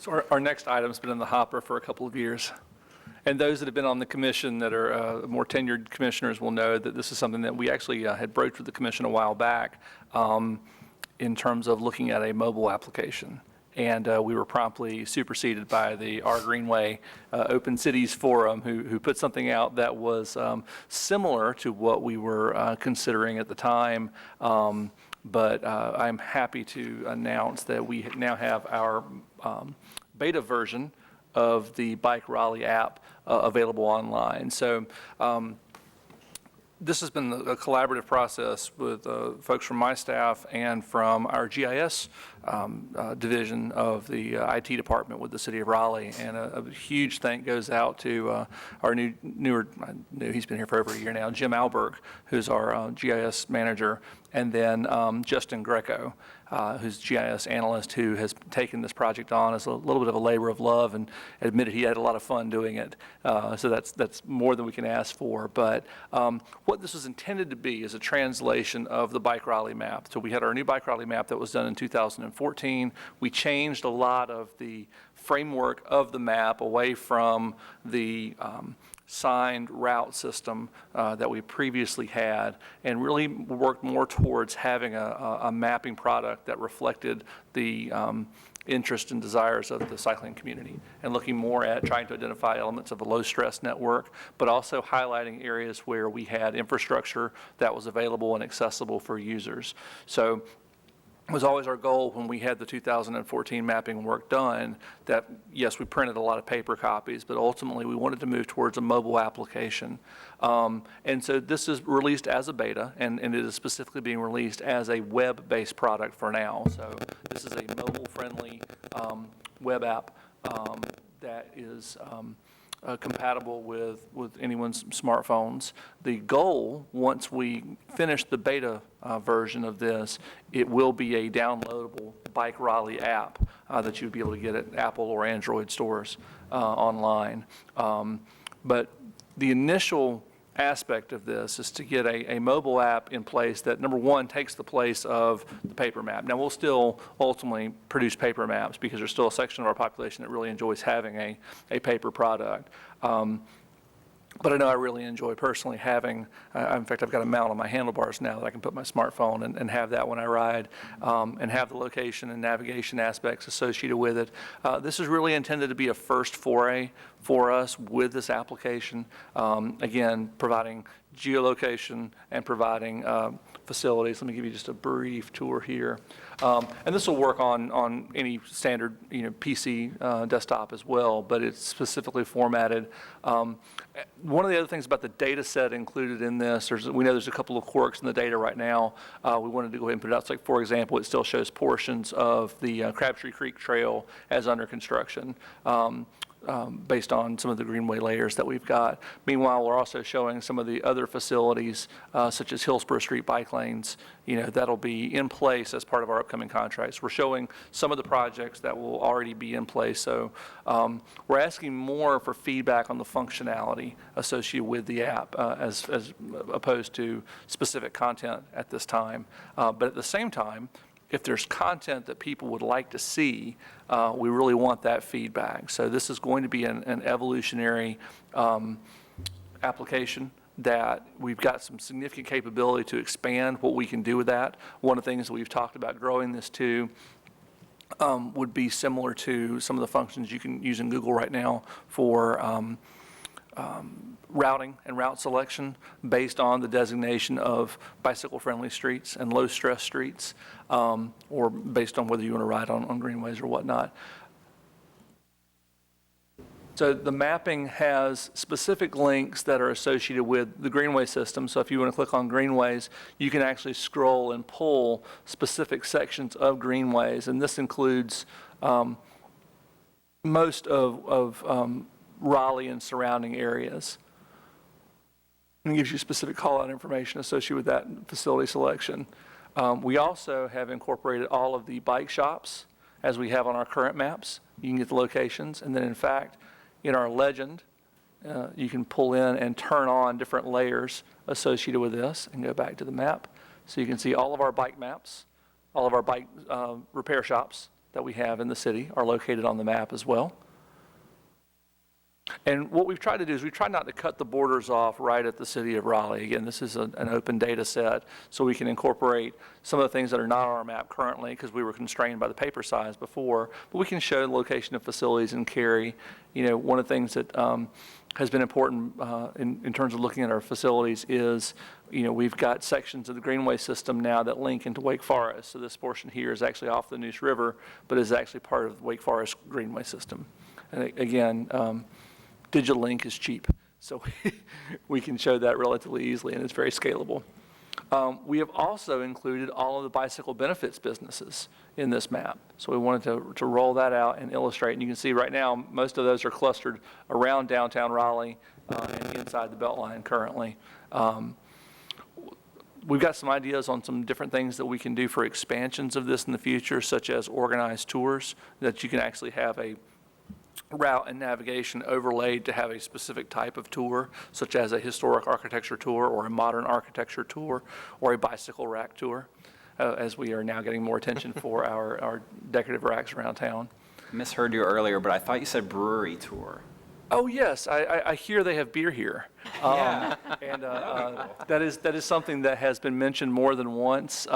So our next item's been in the hopper for a couple of years. And those that have been on the commission that are more tenured commissioners will know that this is something that we actually had broached with the commission a while back in terms of looking at a mobile application. And we were promptly superseded by the Our Greenway Open Cities Forum, who put something out that was similar to what we were considering at the time. But I'm happy to announce that we now have our beta version of the BikeRaleigh app available online. So this has been a collaborative process with folks from my staff and from our GIS division of the IT department with the City of Raleigh. And a huge thank goes out to our newer, he's been here for over a year now, Jim Alberg, who's our GIS manager, and then Justin Greco, who's GIS analyst, who has taken this project on as a little bit of a labor of love and admitted he had a lot of fun doing it. So that's more than we can ask for. But what this was intended to be is a translation of the BikeRaleigh map. So we had our new BikeRaleigh map that was done in 2014. We changed a lot of the framework of the map away from the signed route system that we previously had, and really worked more towards having a mapping product that reflected the interest and desires of the cycling community, and looking more at trying to identify elements of a low-stress network, but also highlighting areas where we had infrastructure that was available and accessible for users. So it was always our goal when we had the 2014 mapping work done that, yes, we printed a lot of paper copies, but ultimately we wanted to move towards a mobile application. And so this is released as a beta, and it is specifically being released as a web-based product for now. So this is a mobile-friendly web app that is compatible with anyone's smartphones. The goal, once we finish the beta version of this, it will be a downloadable BikeRaleigh app that you'd be able to get at Apple or Android stores online. But the initial aspect of this is to get a mobile app in place that, number one, takes the place of the paper map. Now, we'll still ultimately produce paper maps because there's still a section of our population that really enjoys having a paper product. But I know I really enjoy personally having, in fact, I've got a mount on my handlebars now that I can put my smartphone and have that when I ride, and have the location and navigation aspects associated with it. This is really intended to be a first foray for us with this application. Again, providing geolocation and providing facilities. Let me give you just a brief tour here. And this will work on any standard PC desktop as well, but it's specifically formatted. One of the other things about the data set included in this, we know there's a couple of quirks in the data right now. We wanted to go ahead and put it out. So, like, for example, it still shows portions of the Crabtree Creek Trail as under construction. Based on some of the greenway layers that we've got. Meanwhile, we're also showing some of the other facilities, such as Hillsborough Street bike lanes, that'll be in place as part of our upcoming contracts. We're showing some of the projects that will already be in place. So we're asking more for feedback on the functionality associated with the app as opposed to specific content at this time. But at the same time, if there's content that people would like to see, we really want that feedback. So this is going to be an evolutionary application that we've got some significant capability to expand what we can do with that. One of the things that we've talked about growing this to would be similar to some of the functions you can use in Google right now for routing and route selection based on the designation of bicycle-friendly streets and low-stress streets, or based on whether you want to ride on greenways or whatnot. So the mapping has specific links that are associated with the greenway system. So if you want to click on greenways, you can actually scroll and pull specific sections of greenways, and this includes most of Raleigh and surrounding areas. And it gives you specific call-out information associated with that facility selection. We also have incorporated all of the bike shops as we have on our current maps. You can get the locations, and then in fact, in our legend, you can pull in and turn on different layers associated with this and go back to the map. So you can see all of our bike maps, all of our bike repair shops, that we have in the city are located on the map as well. And what we've tried to do is we've tried not to cut the borders off right at the city of Raleigh. Again, this is an open data set, so we can incorporate some of the things that are not on our map currently because we were constrained by the paper size before, but we can show the location of facilities in Cary. You know, one of the things that has been important in terms of looking at our facilities is, you know, we've got sections of the Greenway system now that link into Wake Forest. So this portion here is actually off the Neuse River, but is actually part of the Wake Forest Greenway system. And again, digital link is cheap, so we can show that relatively easily, and it's very scalable. We have also included all of the bicycle benefits businesses in this map. So we wanted to roll that out and illustrate. And you can see right now, most of those are clustered around downtown Raleigh and inside the Beltline currently. We've got some ideas on some different things that we can do for expansions of this in the future, such as organized tours, that you can actually have a route and navigation overlaid to have a specific type of tour, such as a historic architecture tour or a modern architecture tour or a bicycle rack tour, as we are now getting more attention for our decorative racks around town. Misheard you earlier, but I thought you said brewery tour. Oh, yes, I hear they have beer here. Yeah. And that is something that has been mentioned more than once.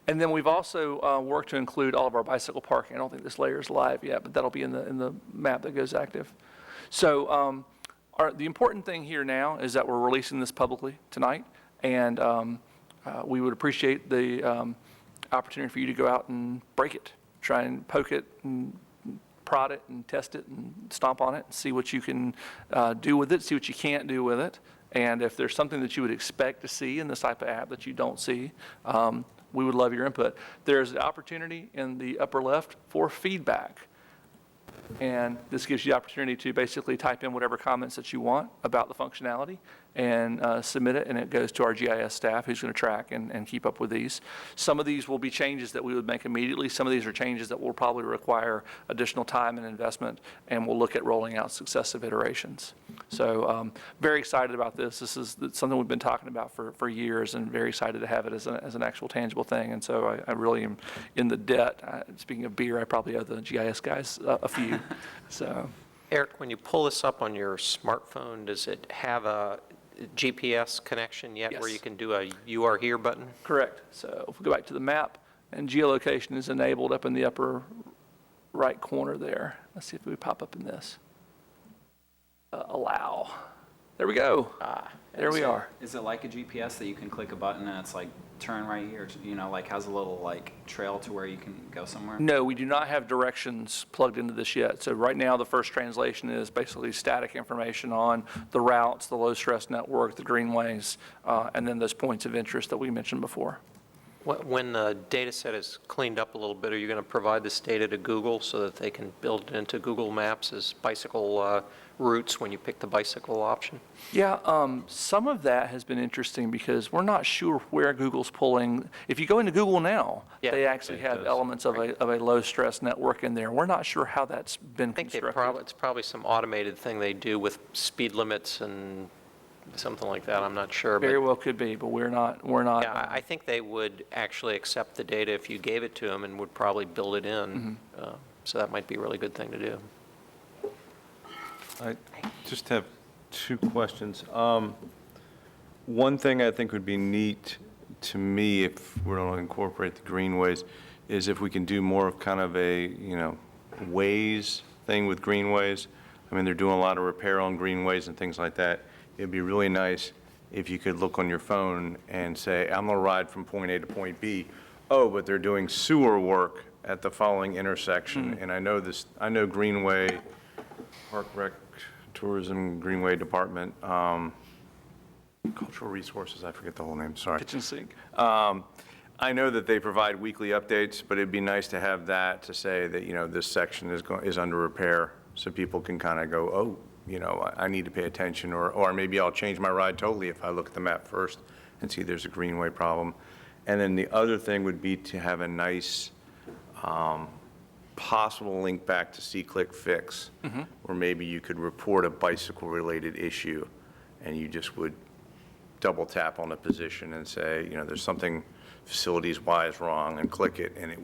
And then we've also worked to include all of our bicycle parking. I don't think this layer is live yet, but that'll be in the map that goes active. So the important thing here now is that we're releasing this publicly tonight, and we would appreciate the opportunity for you to go out and break it, try and poke it and prod it and test it and stomp on it and see what you can do with it, see what you can't do with it. And if there's something that you would expect to see in this type of app that you don't see, we would love your input. There's an opportunity in the upper left for feedback. And this gives you the opportunity to basically type in whatever comments that you want about the functionality and submit it, and it goes to our GIS staff who's going to track and keep up with these. Some of these will be changes that we would make immediately. Some of these are changes that will probably require additional time and investment, and we'll look at rolling out successive iterations. So very excited about this. This is something we've been talking about for years, and very excited to have it as an actual tangible thing. And so I really am in the debt. Speaking of beer, I probably owe the GIS guys a few. So, Eric, when you pull this up on your smartphone, does it have a GPS connection yet? Yes. Where you can do a "You are here" button? correct. So if we go back to the map, and geolocation is enabled up in the upper right corner there. Let's see if we pop up in this. Allow. There we go. There we are. Is it like a GPS that you can click a button and it's like turn right here, you know, like has a little like trail to where you can go somewhere? No, we do not have directions plugged into this yet. So right now the first translation is basically static information on the routes, the low stress network, the greenways, and then those points of interest that we mentioned before. When the data set is cleaned up a little bit, are you going to provide this data to Google so that they can build it into Google Maps as bicycle routes when you pick the bicycle option? Yeah, some of that has been interesting because we're not sure where Google's pulling. If you go into Google now, Yeah, they actually have elements of a low stress network in there. We're not sure how that's been I think constructed. it's probably some automated thing they do with speed limits and something like that. I'm not sure. Very but well could be, but we're not. yeah, I think they would actually accept the data if you gave it to them and would probably build it in. So that might be a really good thing to do. I just have two questions. One thing I think would be neat to me if we're going to incorporate the greenways is if we can do more of kind of a, you know, ways thing with greenways. I mean, they're doing a lot of repair on greenways and things like that. It'd be really nice if you could look on your phone and say, I'm going to ride from point A to point B. Oh, but they're doing sewer work at the following intersection. And I know Greenway, Park Rec, Tourism, Greenway Department, Cultural Resources, I forget the whole name, sorry. Kitchen sink. I know that they provide weekly updates, but it'd be nice to have that to say that, you know, this section is under repair so people can kind of go, oh, you know, I need to pay attention, or maybe I'll change my ride totally if I look at the map first and see there's a greenway problem. And then the other thing would be to have a nice possible link back to See-Click Fix, where maybe you could report a bicycle-related issue, and you just would double tap on a position and say, you know, there's something facilities Y is wrong, and click it, and it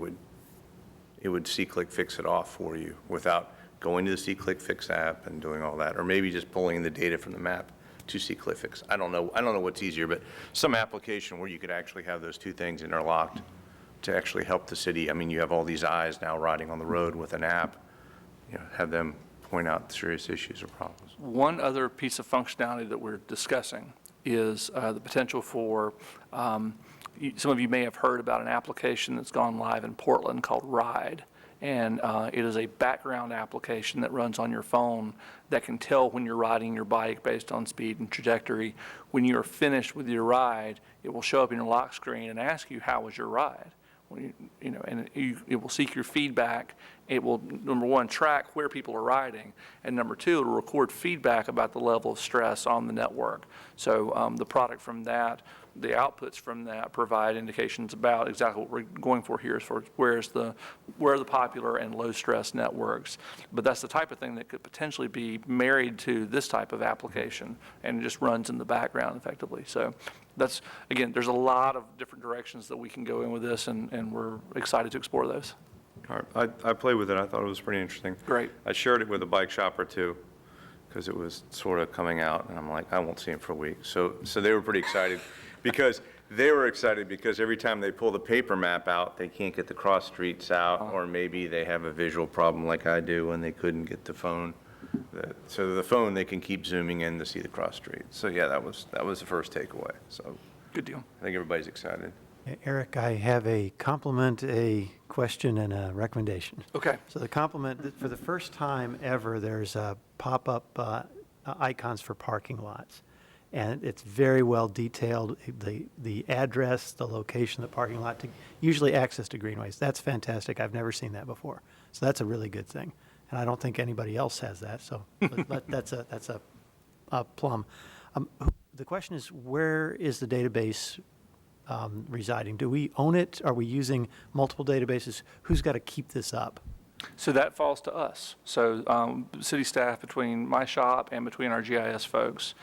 would see click fix it off for you without going to the see click fix app and doing all that, or maybe just pulling the data from the map to see click fix. I don't know what's easier, but some application where you could actually have those two things interlocked to actually help the city. I mean, you have all these eyes now riding on the road with an app, have them point out serious issues or problems. One other piece of functionality that we're discussing is the potential for, some of you may have heard about an application that's gone live in Portland called Ride. And it is a background application that runs on your phone that can tell when you're riding your bike based on speed and trajectory. When you're finished with your ride, it will show up in your lock screen and ask you, how was your ride? It will seek your feedback. It will, number one, track where people are riding, and number two, it will record feedback about the level of stress on the network. So the product from that, the outputs from that provide indications about exactly what we're going for here as far as where are the popular and low stress networks. But that's the type of thing that could potentially be married to this type of application, and it just runs in the background effectively. So that's, again, there's a lot of different directions that we can go in with this, and we're excited to explore those. All right. I played with it. I thought it was pretty interesting. Great. I shared it with a bike shop or two because it was sort of coming out, and I'm like, I won't see him for a week. So they were pretty excited because every time they pull the paper map out, they can't get the cross streets out, or maybe they have a visual problem like I do when they couldn't get the phone. So the phone, they can keep zooming in to see the cross streets. So yeah, that was the first takeaway. So Good deal. I think everybody's excited. Eric, I have a compliment, a question, and a recommendation. Okay. So the compliment, for the first time ever, there's a pop-up icons for parking lots. And it's very well detailed, the address, the location, the parking lot, usually access to greenways. That's fantastic. I've never seen that before. So that's a really good thing. And I don't think anybody else has that, so that's a plum. The question is, where is the database residing? Do we own it? Are we using multiple databases? Who's got to keep this up? So that falls to us. So city staff, between my shop and between our GIS folks,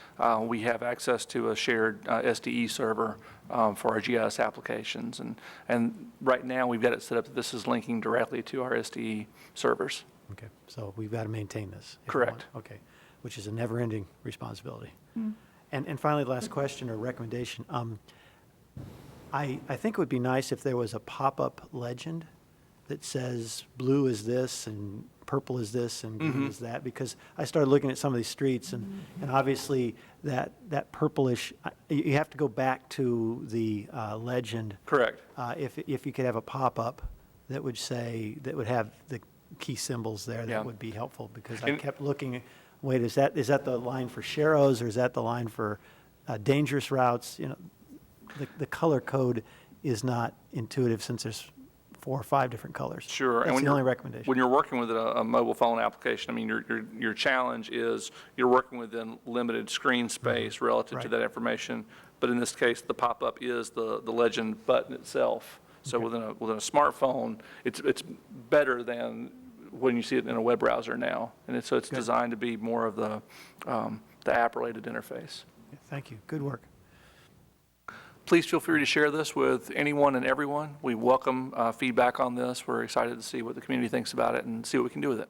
we have access to a shared SDE server for our GIS applications. And right now, we've got it set up that this is linking directly to our SDE servers. Okay, so we've got to maintain this. if we Correct. want- Okay, which is a never-ending responsibility. And finally, last question or recommendation. I think it would be nice if there was a pop-up legend that says blue is this and purple is this and green is that, because I started looking at some of these streets, and obviously that purplish, you have to go back to the legend. Correct. If you could have a pop-up that would say, that would have the key symbols there, Yeah. that would be helpful, because I And- kept looking, wait, is that the line for Sharrows, or is that the line for dangerous routes? The color code is not intuitive, since there's 4 or 5 different colors. Sure. That's when the only you're- recommendation. When you're working with a mobile phone application, I mean, your challenge is you're working within limited screen space relative to Right. that information. But in this case, the pop-up is the legend button itself. So Okay. within a smartphone, it's better than when you see it in a web browser now. And it's Good. designed to be more of the app-related interface. Thank you, good work. Please feel free to share this with anyone and everyone. We welcome feedback on this. We're excited to see what the community thinks about it and see what we can do with it.